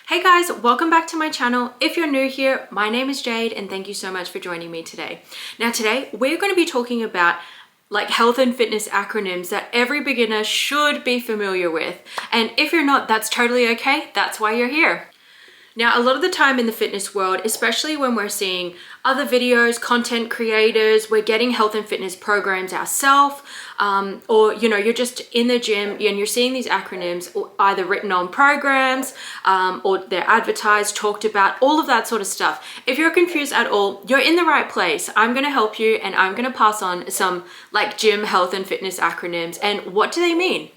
Hey guys, welcome back to my channel. If you're new here, my name is Jade and thank you so much for joining me today. Now today, we're going to be talking about health and fitness acronyms that every beginner should be familiar with. And if you're not, that's totally okay. That's why you're here. Now, a lot of the time in the fitness world, especially when we're seeing other videos, content creators, we're getting health and fitness programs ourselves, or you're just in the gym and you're seeing these acronyms either written on programs or they're advertised, talked about, all of that sort of stuff. If you're confused at all, you're in the right place. I'm going to help you and I'm going to pass on some gym health and fitness acronyms and what do they mean?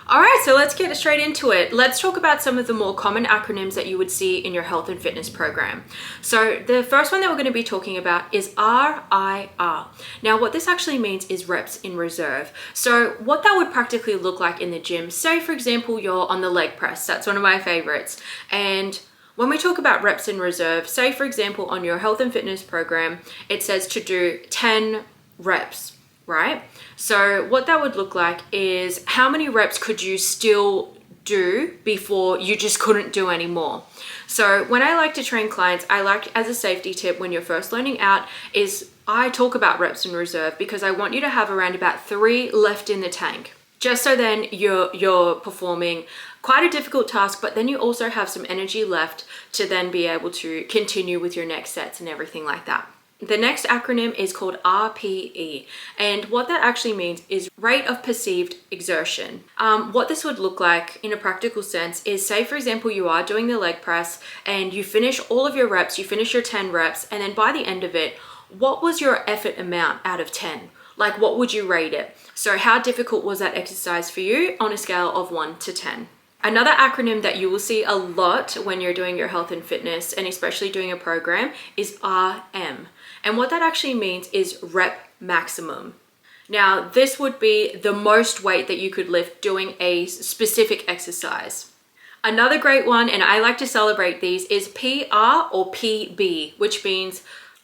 All right, so let's get straight into it. Let's talk about some of the more common acronyms that you would see in your health and fitness program. So the first one that we're going to be talking about is RIR. Now, what this actually means is reps in reserve. So what that would practically look like in the gym, say for example, you're on the leg press. That's one of my favorites. And when we talk about reps in reserve, say for example, on your health and fitness program, it says to do 10 reps, right? So what that would look like is how many reps could you still do before you just couldn't do anymore. So when I like to train clients, I like, as a safety tip when you're first learning out, is I talk about reps in reserve because I want you to have around about 3 left in the tank. Just so then you're performing quite a difficult task, but then you also have some energy left to then be able to continue with your next sets and everything like that. The next acronym is called RPE, and what that actually means is rate of perceived exertion. What this would look like in a practical sense is, say for example, you are doing the leg press and you finish all of your reps, you finish your 10 reps, and then by the end of it, what was your effort amount out of 10? What would you rate it? So how difficult was that exercise for you on a scale of 1 to 10? Another acronym that you will see a lot when you're doing your health and fitness, and especially doing a program, is RM. And what that actually means is rep maximum. Now, this would be the most weight that you could lift doing a specific exercise. Another great one, and I like to celebrate these, is PR or PB, which means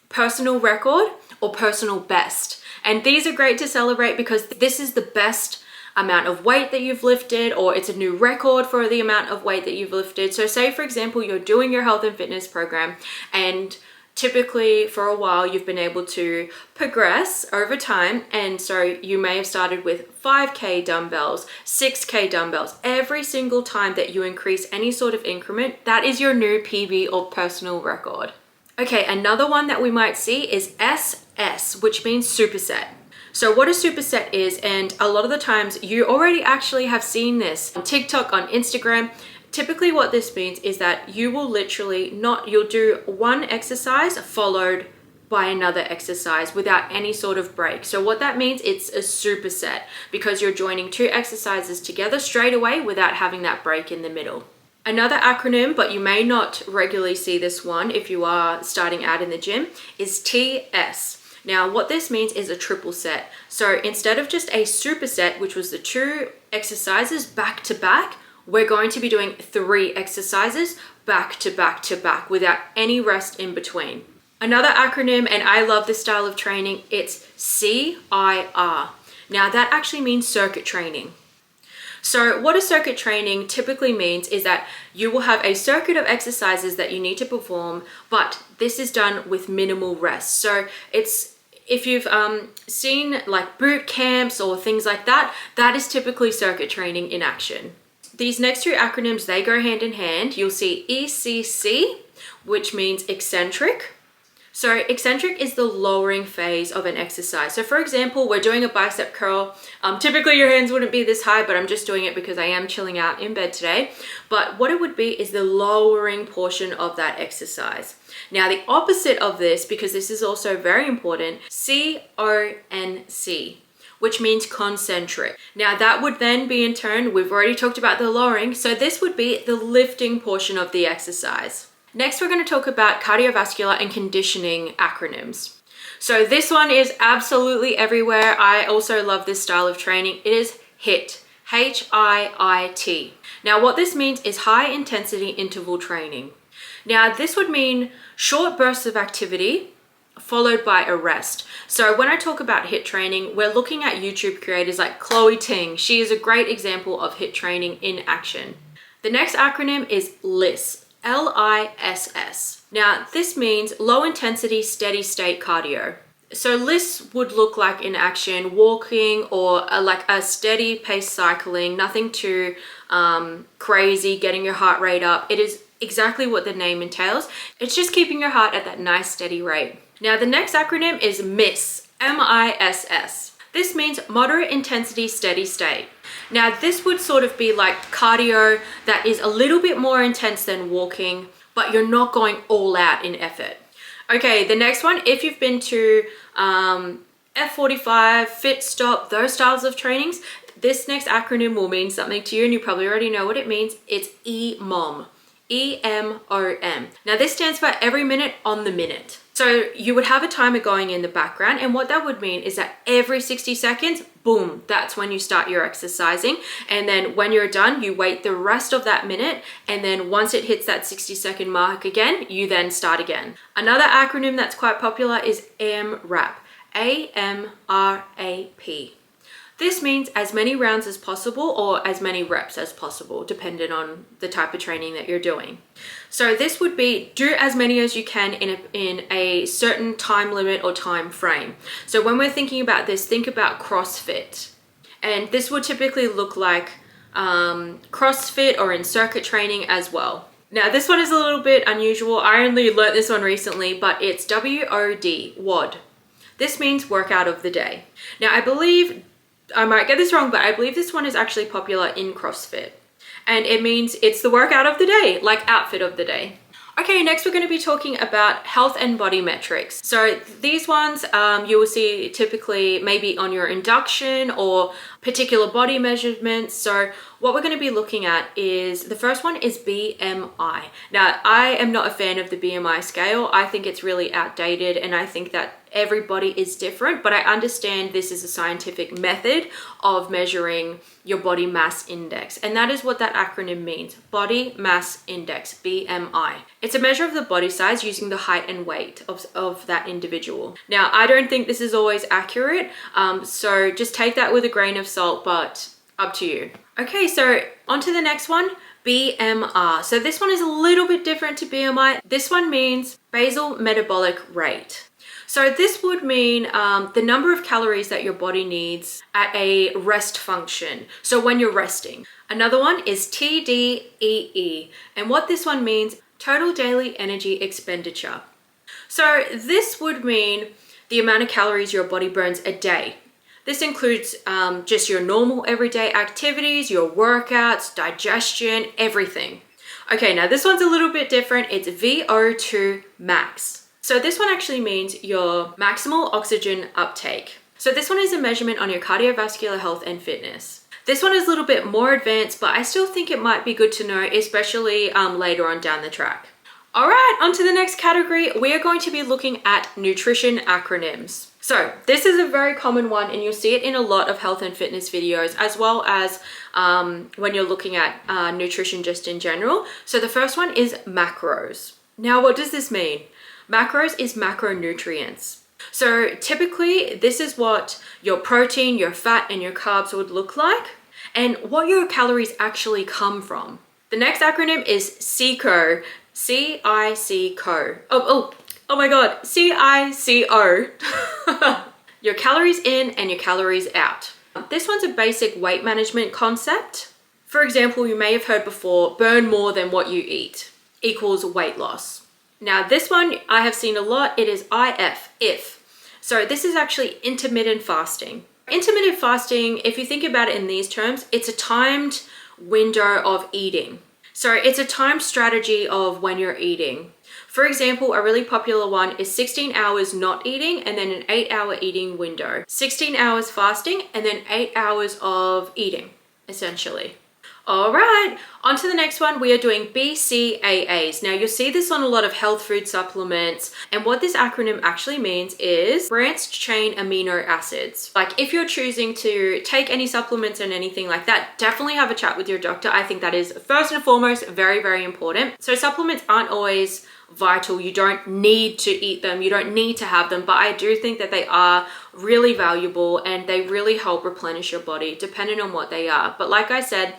personal record or personal best. And these are great to celebrate because this is the best amount of weight that you've lifted, or it's a new record for the amount of weight that you've lifted. So say for example, you're doing your health and fitness program and typically for a while you've been able to progress over time, and so you may have started with 5k dumbbells, 6k dumbbells. Every single time that you increase any sort of increment, that is your new PB or personal record. Okay, another one that we might see is SS, which means superset. So what a superset is, and a lot of the times you already actually have seen this on TikTok, on Instagram. Typically what this means is that you will you'll do one exercise followed by another exercise without any sort of break. So what that means, it's a superset because you're joining 2 exercises together straight away without having that break in the middle. Another acronym, but you may not regularly see this one if you are starting out in the gym, is TS. Now, what this means is a triple set. So instead of just a superset, which was the 2 exercises back to back, we're going to be doing 3 exercises back to back to back without any rest in between. Another acronym, and I love this style of training, it's CIR. Now that actually means circuit training. So what a circuit training typically means is that you will have a circuit of exercises that you need to perform, but this is done with minimal rest. So if you've seen boot camps or things like that, that is typically circuit training in action. These next 2 acronyms, they go hand in hand. You'll see ECC, which means eccentric. So eccentric is the lowering phase of an exercise. So for example, we're doing a bicep curl. Typically your hands wouldn't be this high, but I'm just doing it because I am chilling out in bed today. But what it would be is the lowering portion of that exercise. Now the opposite of this, because this is also very important, CONC, which means concentric. Now that would then be in turn, we've already talked about the lowering, so this would be the lifting portion of the exercise. Next, we're going to talk about cardiovascular and conditioning acronyms. So this one is absolutely everywhere. I also love this style of training. It is HIIT, HIIT. Now what this means is high intensity interval training. Now this would mean short bursts of activity followed by a rest. So when I talk about HIIT training, we're looking at YouTube creators like Chloe Ting. She is a great example of HIIT training in action. The next acronym is LISS, L-I-S-S. Now, this means low intensity, steady state cardio. So LISS would look like in action, walking or like a steady pace cycling, nothing too crazy, getting your heart rate up. It is exactly what the name entails. It's just keeping your heart at that nice steady rate. Now, the next acronym is MISS, M-I-S-S. This means moderate intensity, steady state. Now, this would sort of be like cardio that is a little bit more intense than walking, but you're not going all out in effort. Okay, the next one, if you've been to F45, Fit Stop, those styles of trainings, this next acronym will mean something to you, and you probably already know what it means. It's EMOM, E-M-O-M. Now, this stands for every minute on the minute. So you would have a timer going in the background, and what that would mean is that every 60 seconds, boom, that's when you start your exercising. And then when you're done, you wait the rest of that minute, and then once it hits that 60-second mark again, you then start again. Another acronym that's quite popular is AMRAP, A-M-R-A-P. This means as many rounds as possible or as many reps as possible, depending on the type of training that you're doing. So this would be do as many as you can in a certain time limit or time frame. So when we're thinking about this, think about CrossFit. And this would typically look like CrossFit or in circuit training as well. Now, this one is a little bit unusual. I only learned this one recently, but it's W-O-D, WOD. This means workout of the day. Now, I might get this wrong, but I believe this one is actually popular in CrossFit. And it means it's the workout of the day, like outfit of the day. Okay, next we're going to be talking about health and body metrics. So these ones you will see typically maybe on your induction or particular body measurements. So what we're going to be looking at is, the first one is BMI. Now, I am not a fan of the BMI scale. I think it's really outdated, and I think that everybody is different, but I understand this is a scientific method of measuring your body mass index. And that is what that acronym means, body mass index, BMI. It's a measure of the body size using the height and weight of that individual. Now, I don't think this is always accurate, so just take that with a grain of salt, but up to you. Okay, so on to the next one, BMR. So this one is a little bit different to BMI. This one means basal metabolic rate. So this would mean the number of calories that your body needs at a rest function. So when you're resting. Another one is TDEE. And what this one means, total daily energy expenditure. So this would mean the amount of calories your body burns a day. This includes just your normal everyday activities, your workouts, digestion, everything. Okay, now this one's a little bit different. It's VO2 max. So this one actually means your maximal oxygen uptake. So this one is a measurement on your cardiovascular health and fitness. This one is a little bit more advanced, but I still think it might be good to know, especially later on down the track. All right, on to the next category. We are going to be looking at nutrition acronyms. So this is a very common one, and you'll see it in a lot of health and fitness videos, as well as when you're looking at nutrition just in general. So the first one is macros. Now, what does this mean? Macros is macronutrients. So typically, this is what your protein, your fat, and your carbs would look like, and what your calories actually come from. The next acronym is CICO, C-I-C-O. Oh my God, C-I-C-O. Your calories in and your calories out. This one's a basic weight management concept. For example, you may have heard before, burn more than what you eat equals weight loss. Now this one I have seen a lot, it is if. So this is actually intermittent fasting. Intermittent fasting, if you think about it in these terms, it's a timed window of eating. So it's a timed strategy of when you're eating. For example, a really popular one is 16 hours not eating and then an 8-hour eating window. 16 hours fasting and then 8 hours of eating, essentially. All right, on to the next one. We are doing BCAAs. Now you'll see this on a lot of health food supplements. And what this acronym actually means is branched chain amino acids. Like if you're choosing to take any supplements and anything like that, definitely have a chat with your doctor. I think that is first and foremost very, very important. So supplements aren't always vital. You don't need to eat them. You don't need to have them. But I do think that they are really valuable and they really help replenish your body depending on what they are. But like I said,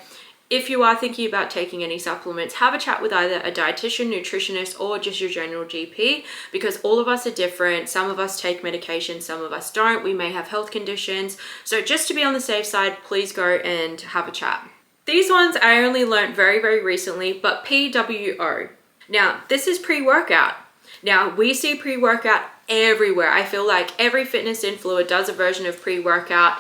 if you are thinking about taking any supplements, have a chat with either a dietitian, nutritionist, or just your general GP, because all of us are different. Some of us take medication, some of us don't. We may have health conditions. So just to be on the safe side, please go and have a chat. These ones I only learned very, very recently, but PWO. Now, this is pre-workout. Now, we see pre-workout everywhere. I feel like every fitness influencer does a version of pre-workout,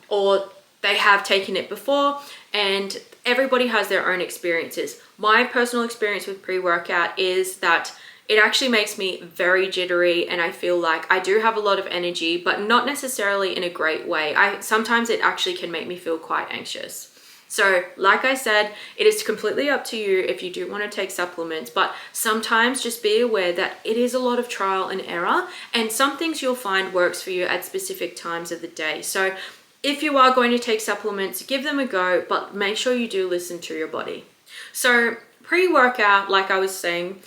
or they have taken it before, and everybody has their own experiences. My personal experience with pre-workout is that it actually makes me very jittery, and I feel like I do have a lot of energy, but not necessarily in a great way. Sometimes it actually can make me feel quite anxious. So like I said, it is completely up to you if you do want to take supplements, but sometimes just be aware that it is a lot of trial and error, and some things you'll find works for you at specific times of the day. So if you are going to take supplements, give them a go, but make sure you do listen to your body. So pre-workout, like I was saying,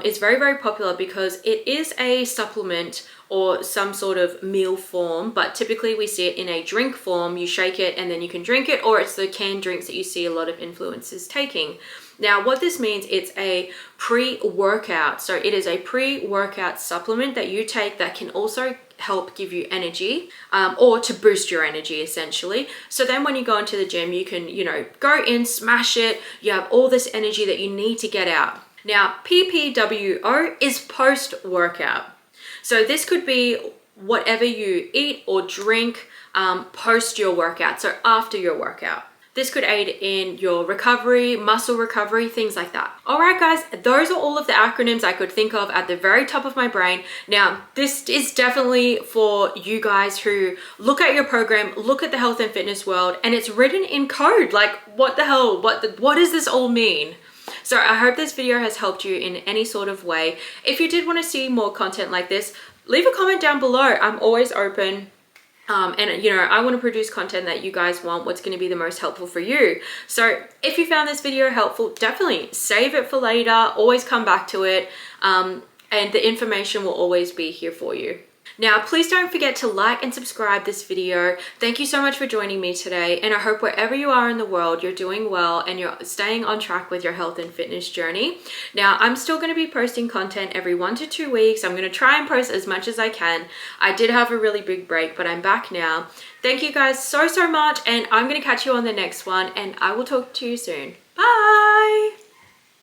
is very, very popular because it is a supplement or some sort of meal form, but typically we see it in a drink form. You shake it and then you can drink it, or it's the canned drinks that you see a lot of influencers taking. Now, what this means, it's a pre-workout. So it is a pre-workout supplement that you take that can also help give you energy, or to boost your energy essentially. So then when you go into the gym, you can, go in, smash it. You have all this energy that you need to get out. Now, PPWO is post-workout. So this could be whatever you eat or drink post your workout, so after your workout. This could aid in your recovery, muscle recovery, things like that. All right, guys, those are all of the acronyms I could think of at the very top of my brain. Now, this is definitely for you guys who look at your program, look at the health and fitness world, and it's written in code. Like, what the hell? What does this all mean? So I hope this video has helped you in any sort of way. If you did want to see more content like this, leave a comment down below. I'm always open. I want to produce content that you guys want, what's going to be the most helpful for you. So if you found this video helpful, definitely save it for later, always come back to it, and the information will always be here for you. Now, please don't forget to like and subscribe this video. Thank you so much for joining me today, and I hope wherever you are in the world, you're doing well and you're staying on track with your health and fitness journey. Now, I'm still going to be posting content every 1 to 2 weeks. I'm going to try and post as much as I can. I did have a really big break, but I'm back now. Thank you guys so much, and I'm going to catch you on the next one, and I will talk to you soon. Bye!